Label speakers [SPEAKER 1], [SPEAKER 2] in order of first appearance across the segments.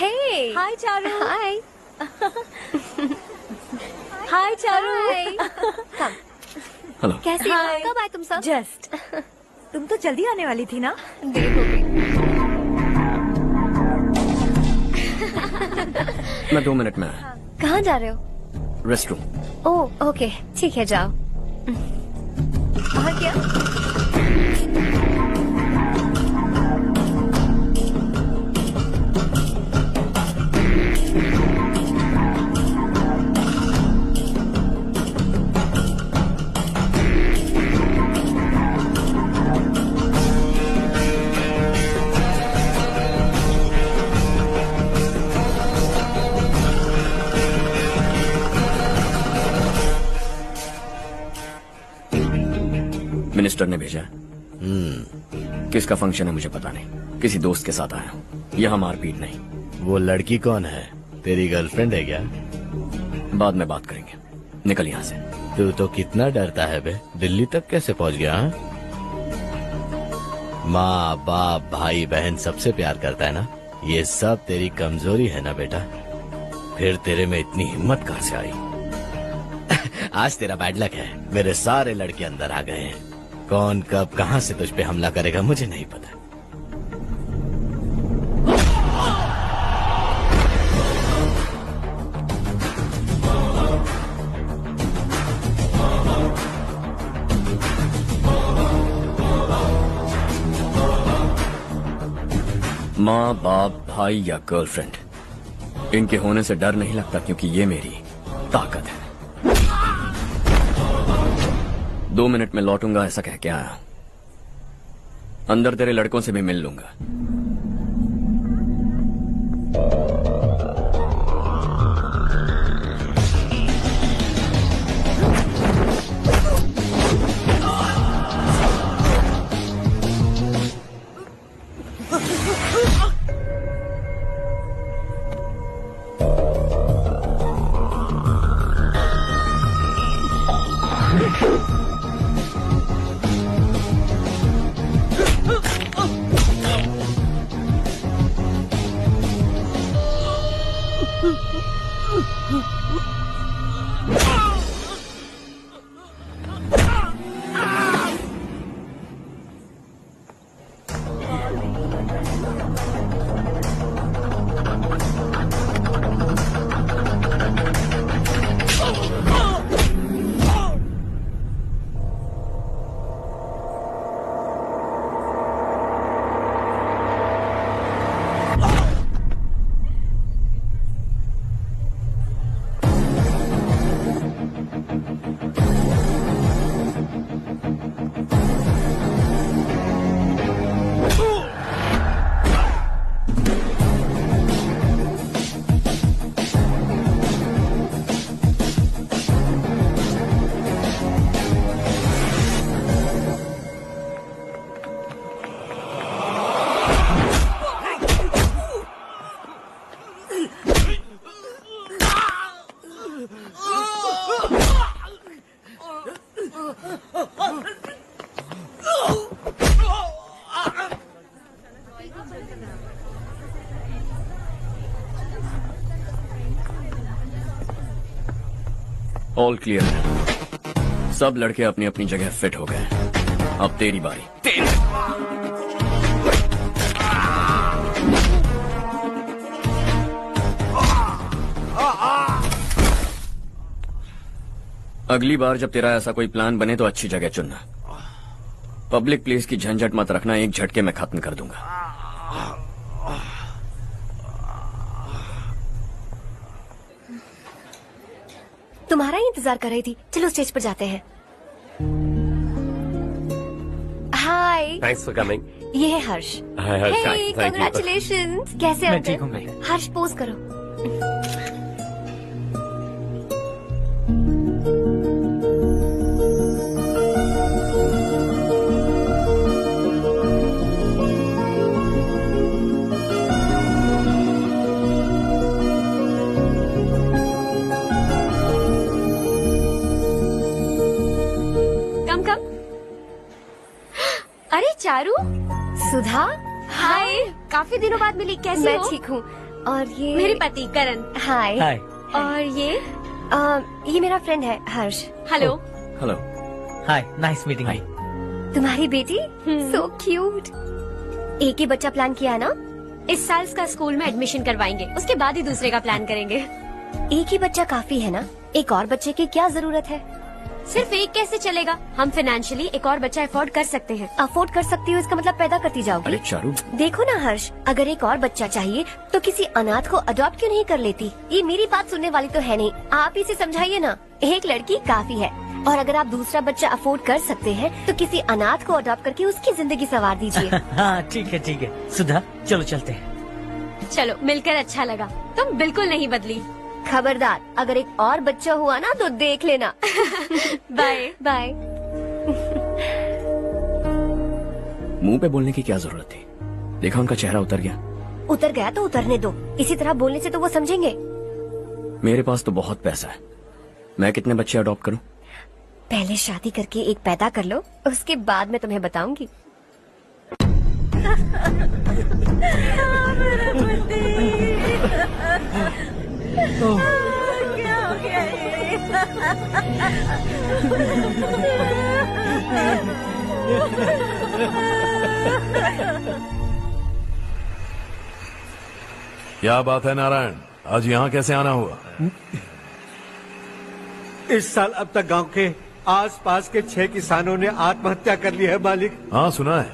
[SPEAKER 1] Hey.
[SPEAKER 2] Hi Charu.
[SPEAKER 1] Hi.
[SPEAKER 2] Hi Charu.
[SPEAKER 1] Come.
[SPEAKER 3] Hello.
[SPEAKER 1] कैसी हो?
[SPEAKER 2] Hi.
[SPEAKER 1] कब आए तुम सब?
[SPEAKER 2] Just. तुम तो जल्दी आने वाली थी ना?
[SPEAKER 1] देर हो गई।
[SPEAKER 3] मैं 2 मिनट में आया।
[SPEAKER 1] कहाँ जा रहे हो?
[SPEAKER 3] Rest room.
[SPEAKER 1] ओह, ओके, ठीक है, जाओ।
[SPEAKER 2] वहाँ क्या?
[SPEAKER 3] मिनिस्टर ने भेजा है। किसका फंक्शन है मुझे पता नहीं। किसी दोस्त के साथ आया हूँ। यहाँ मारपीट नहीं।
[SPEAKER 4] वो लड़की कौन है? तेरी गर्लफ्रेंड है क्या?
[SPEAKER 3] बाद में बात करेंगे। निकल यहाँ से।
[SPEAKER 4] तू तो कितना डरता है बे। दिल्ली तक कैसे पहुँच गया? हाँ? माँ बाप भाई बहन सबसे प्यार करता है ना? ये सब तेरी कमजोरी है ना बेटा? फिर तेरे में इतनी हिम्मत कहाँ से आई? आज तेरा बैड लक है। मेरे सारे लड़के अंदर आ गए हैं। कौन कब कहाँ से तुझ पे हमला करेगा मुझे नहीं पता।
[SPEAKER 3] माँ बाप भाई या गर्लफ्रेंड, इनके होने से डर नहीं लगता क्योंकि ये मेरी ताकत है। 2 मिनट में लौटूंगा ऐसा कह के आया हूं। अंदर तेरे लड़कों से भी मिल लूंगा। ऑल क्लियर है। सब लड़के अपनी अपनी जगह फिट हो गए। अब तेरी बारी। तेरी। अगली बार जब तेरा ऐसा कोई प्लान बने तो अच्छी जगह चुनना। पब्लिक प्लेस की झंझट मत रखना, एक झटके में खत्म कर दूंगा।
[SPEAKER 1] तुम्हारा ही इंतजार कर रही थी। चलो स्टेज पर जाते हैं। हाय।
[SPEAKER 5] Thanks for coming.
[SPEAKER 1] ये है Harsh.
[SPEAKER 5] Hi, Harsh.
[SPEAKER 1] Hey,
[SPEAKER 5] Thank you.
[SPEAKER 1] Congratulations. कैसे हो?
[SPEAKER 6] मैं ठीक हूँ, मैं।
[SPEAKER 1] हर्ष पोज करो।
[SPEAKER 7] अरे चारू।
[SPEAKER 1] सुधा,
[SPEAKER 7] हाय, काफी दिनों बाद मिली। कैसी
[SPEAKER 1] मैं
[SPEAKER 7] हो?
[SPEAKER 1] ठीक हूँ। और ये
[SPEAKER 5] मेरे पति करण।
[SPEAKER 1] हाय।
[SPEAKER 6] हाय।
[SPEAKER 5] और
[SPEAKER 1] ये मेरा फ्रेंड है Harsh.
[SPEAKER 5] Hello.
[SPEAKER 3] Hello.
[SPEAKER 6] Hi, nice meeting you.
[SPEAKER 1] तुम्हारी बेटी सो क्यूट। एक ही बच्चा प्लान किया है ना?
[SPEAKER 5] इस साल इसका स्कूल में एडमिशन करवाएंगे, उसके बाद ही दूसरे का प्लान करेंगे।
[SPEAKER 1] एक ही बच्चा काफी है ना? एक और बच्चे की क्या जरूरत है?
[SPEAKER 5] सिर्फ एक कैसे चलेगा? हम फाइनेंशियली एक और बच्चा अफोर्ड कर सकते हैं।
[SPEAKER 1] अफोर्ड कर सकती हो इसका मतलब पैदा करती
[SPEAKER 3] अरे
[SPEAKER 1] जाओगी।
[SPEAKER 3] चारू,
[SPEAKER 1] देखो ना हर्ष, अगर एक और बच्चा चाहिए तो किसी अनाथ को अडॉप्ट क्यों नहीं कर लेती? ये मेरी बात सुनने वाली तो है नहीं, आप इसे समझाइए ना। एक लड़की काफी है, और अगर आप दूसरा बच्चा अफोर्ड कर सकते हैं तो किसी अनाथ को अडॉप्ट करके उसकी जिंदगी संवार दीजिए।
[SPEAKER 6] हाँ ठीक है सुधा, चलो चलते हैं।
[SPEAKER 5] चलो, मिलकर अच्छा लगा। तुम बिल्कुल नहीं बदली।
[SPEAKER 1] खबरदार, अगर एक और बच्चा हुआ ना तो देख लेना।
[SPEAKER 5] Bye
[SPEAKER 1] bye.
[SPEAKER 3] मुंह पे बोलने की क्या जरूरत थी? देखा उनका चेहरा उतर गया।
[SPEAKER 1] उतर गया तो उतरने दो, इसी तरह बोलने से तो वो समझेंगे।
[SPEAKER 3] मेरे पास तो बहुत पैसा है, मैं कितने बच्चे अडॉप्ट करूं?
[SPEAKER 1] पहले शादी करके एक पैदा कर लो, उसके बाद मैं तुम्हें बताऊंगी।
[SPEAKER 2] क्या हो गया
[SPEAKER 7] क्या बात है नारायण, आज यहाँ कैसे आना हुआ?
[SPEAKER 8] इस साल अब तक गांव के आसपास के 6 किसानों ने आत्महत्या कर ली है मालिक।
[SPEAKER 7] हाँ सुना है।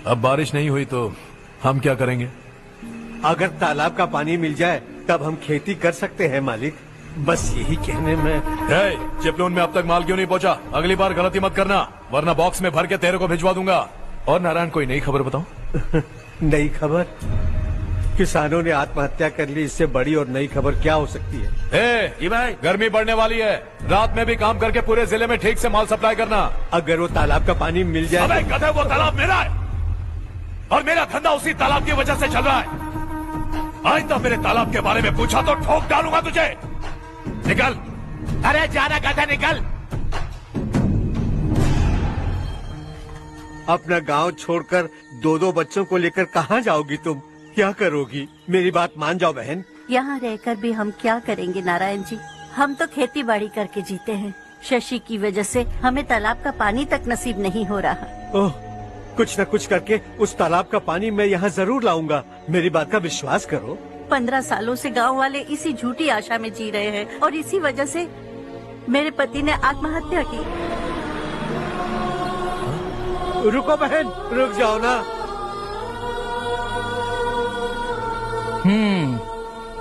[SPEAKER 7] अब बारिश नहीं हुई तो हम क्या करेंगे?
[SPEAKER 8] अगर तालाब का पानी मिल जाए तब हम खेती कर सकते हैं मालिक। बस यही कहने में।
[SPEAKER 7] चिपलून में अब तक माल क्यों नहीं पहुँचा? अगली बार गलती मत करना, वरना बॉक्स में भर के तेरे को भिजवा दूंगा। और नारायण, कोई नई खबर बताओ।
[SPEAKER 8] नई खबर? किसानों ने आत्महत्या कर ली, इससे बड़ी और नई खबर क्या हो सकती है?
[SPEAKER 7] भाई, गर्मी बढ़ने वाली है, रात में भी काम करके पूरे जिले में ठीक से माल सप्लाई करना।
[SPEAKER 8] अगर वो तालाब का पानी मिल जाए।
[SPEAKER 7] अबे गधे, वो तालाब मेरा है और मेरा धंधा उसी तालाब की वजह से चल रहा है। आज तक मेरे तालाब के बारे में पूछा तो ठोक डालूंगा तुझे। निकल। अरे जाना गधा, निकल।
[SPEAKER 8] अपना गांव छोड़कर 2-2 बच्चों को लेकर कहाँ जाओगी तुम? क्या करोगी? मेरी बात मान जाओ बहन।
[SPEAKER 2] यहाँ रहकर भी हम क्या करेंगे नारायण जी? हम तो खेती बाड़ी करके जीते हैं। शशि की वजह से हमें तालाब का पानी तक नसीब नहीं हो रहा।
[SPEAKER 8] ओह, कुछ न कुछ करके उस तालाब का पानी मैं यहाँ जरूर लाऊंगा। मेरी बात का विश्वास करो।
[SPEAKER 2] 15 सालों से गांव वाले इसी झूठी आशा में जी रहे हैं और इसी वजह से मेरे पति ने आत्महत्या की।
[SPEAKER 8] रुको बहन, रुक जाओ ना।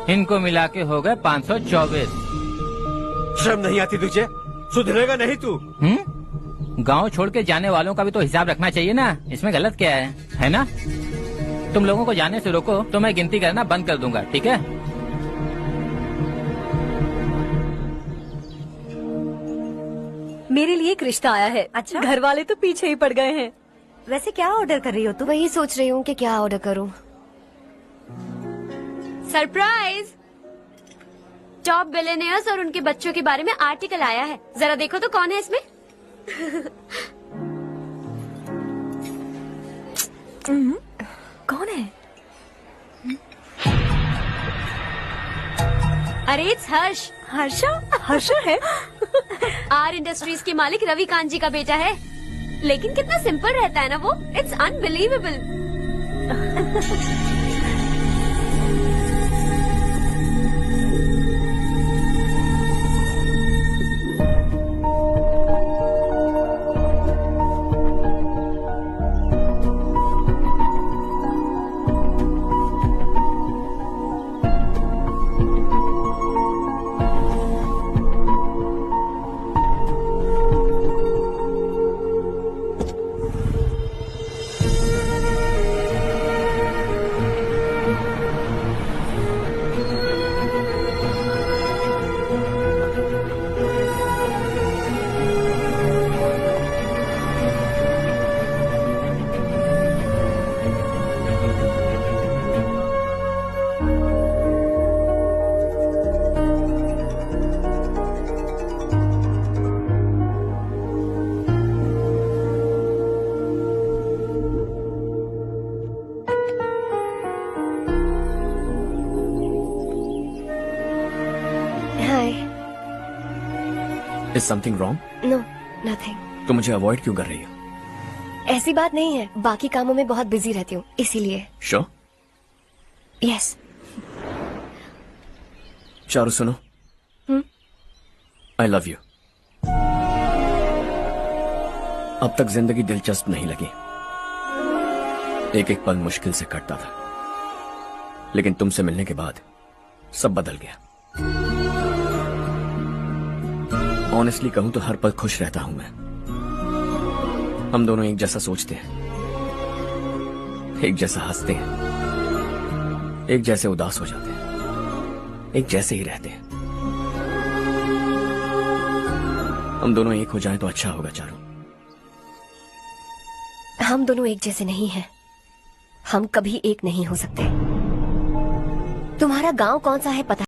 [SPEAKER 9] इनको मिला के हो गए 524।
[SPEAKER 8] शर्म नहीं आती तुझे? सुधरेगा नहीं तू?
[SPEAKER 9] गांव छोड़ के जाने वालों का भी तो हिसाब रखना चाहिए ना। इसमें गलत क्या है ना? तुम लोगों को जाने से रोको तो मैं गिनती करना बंद कर दूंगा, ठीक है?
[SPEAKER 2] मेरे लिए एक रिश्ता आया है। अच्छा, घर वाले तो पीछे ही पड़ गए हैं। वैसे क्या ऑर्डर कर रही हो तुम?
[SPEAKER 1] वही सोच रही हूँ कि क्या ऑर्डर करूँ।
[SPEAKER 5] सरप्राइज! टॉप बिलियनियर्स और उनके बच्चों के बारे में आर्टिकल आया है, जरा देखो तो कौन है इसमें।
[SPEAKER 2] कौन है?
[SPEAKER 5] अरे इट्स हर्ष।
[SPEAKER 2] हर्षा है?
[SPEAKER 5] आर इंडस्ट्रीज के मालिक रवि कांत जी का बेटा है। लेकिन कितना सिंपल रहता है ना वो, it's unbelievable.
[SPEAKER 3] Is something wrong?
[SPEAKER 1] No, nothing.
[SPEAKER 3] तो मुझे अवॉइड क्यों कर रही हो?
[SPEAKER 1] ऐसी बात नहीं है, बाकी कामों में बहुत बिजी रहती हूँ इसीलिए।
[SPEAKER 3] श्योर?
[SPEAKER 1] यस।
[SPEAKER 3] चारू सुनो, आई लव यू। अब तक जिंदगी दिलचस्प नहीं लगी, एक एक पल मुश्किल से कटता था, लेकिन तुमसे मिलने के बाद सब बदल गया। ऑनेस्टली कहूं तो हर पल खुश रहता हूं मैं। हम दोनों एक जैसा सोचते हैं, एक जैसा हंसते हैं, एक जैसे उदास हो जाते हैं, एक जैसे ही रहते हैं। हम दोनों एक हो जाएं तो अच्छा होगा चारू।
[SPEAKER 1] हम दोनों एक जैसे नहीं हैं, हम कभी एक नहीं हो सकते। तुम्हारा गांव कौन सा है पता